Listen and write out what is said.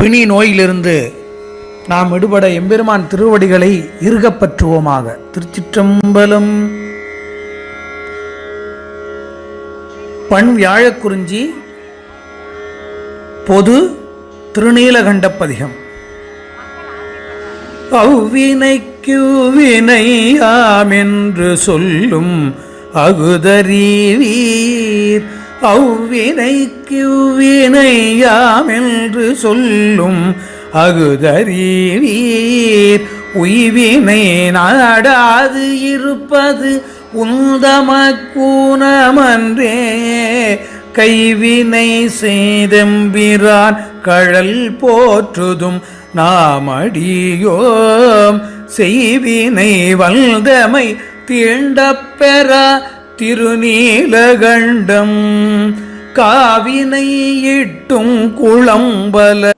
பிணி நோயிலிருந்து நாம் விடுபட எம்பெருமான் திருவடிகளை இறுகப் பற்றுவோமாக. திருச்சிற்றம்பலம். பண் வியாழக்குறிஞ்சி பொது திருநீலகண்டப்பதிகம். அவ்வினைக்கு வினையாமென்று சொல்லும் அகுதறிவீர். அவ்வினைக்கு வினையாமென்று சொல்லும் அகுதறிவீர். உய்வினை நாடாது இருப்பது உந்தமக்கூனமன்றே. கைவினை செய்தெம்பிரான் கழல் போற்றுதும் நாமடியோம். செய்வினை வல்தமை தீண்டப் பெற திருநீலகண்டம். காவினை இட்டும் குளம்பல